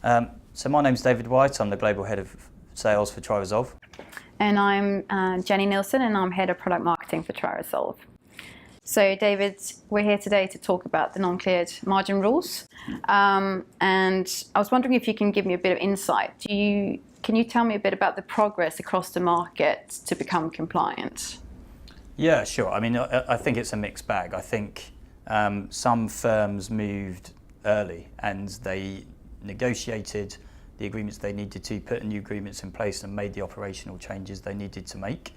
So my name's David White. I'm the Global Head of Sales for triResolve. And I'm Jenny Nilsson, and I'm Head of Product Marketing for triResolve. So David, we're here today to talk about the non-cleared margin rules. And I was wondering if you can give me a bit of insight. Can you tell me a bit about the progress across the market to become compliant? Yeah, sure. I mean, I think it's a mixed bag. I think some firms moved early and they negotiated the agreements they needed to, put new agreements in place and made the operational changes they needed to make,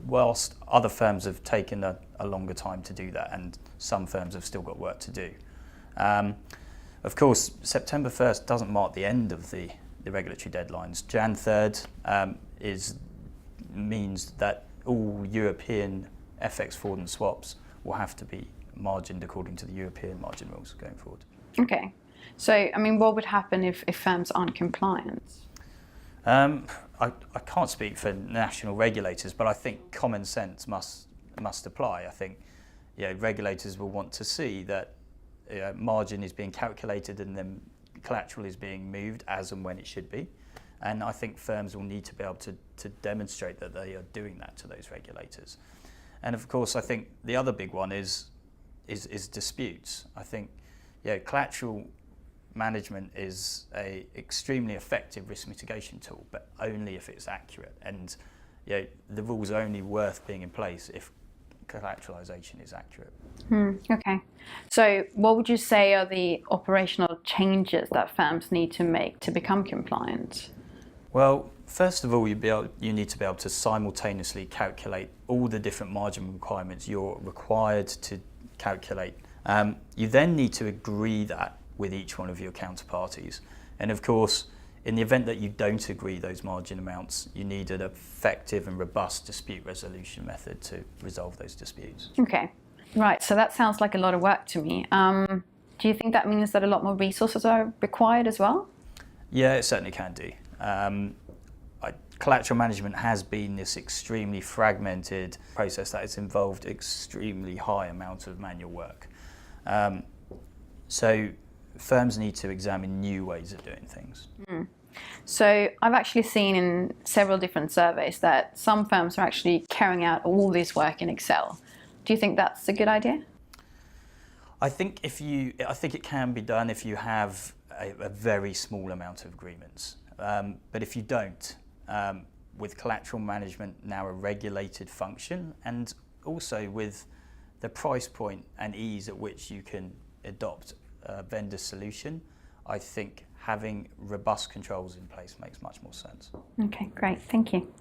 whilst other firms have taken a longer time to do that, and some firms have still got work to do. Of course, September 1st doesn't mark the end of the regulatory deadlines. Jan 3rd means that all European FX forward and swaps will have to be margined according to the European margin rules going forward. Okay. So, I mean, what would happen if firms aren't compliant? I can't speak for national regulators, but I think common sense must apply. I think regulators will want to see that margin is being calculated and then collateral is being moved as and when it should be. And I think firms will need to be able to demonstrate that they are doing that to those regulators. And of course, I think the other big one is disputes. I think collateral management is an extremely effective risk mitigation tool, but only if it's accurate. And the rules are only worth being in place if collateralization is accurate. Okay. So what would you say are the operational changes that firms need to make to become compliant? Well, first of all, you need to be able to simultaneously calculate all the different margin requirements you're required to calculate. You then need to agree that with each one of your counterparties. And of course, in the event that you don't agree those margin amounts, you need an effective and robust dispute resolution method to resolve those disputes. Okay, right. So that sounds like a lot of work to me. Do you think that means that a lot more resources are required as well? Yeah, it certainly can do. Collateral management has been this extremely fragmented process that has involved extremely high amounts of manual work. So firms need to examine new ways of doing things. So I've actually seen in several different surveys that some firms are actually carrying out all this work in Excel. Do you think that's a good idea? I think it can be done if you have a very small amount of agreements. But if you don't, with collateral management now a regulated function, and also with the price point and ease at which you can adopt a vendor solution, I think having robust controls in place makes much more sense. Okay, great. Thank you.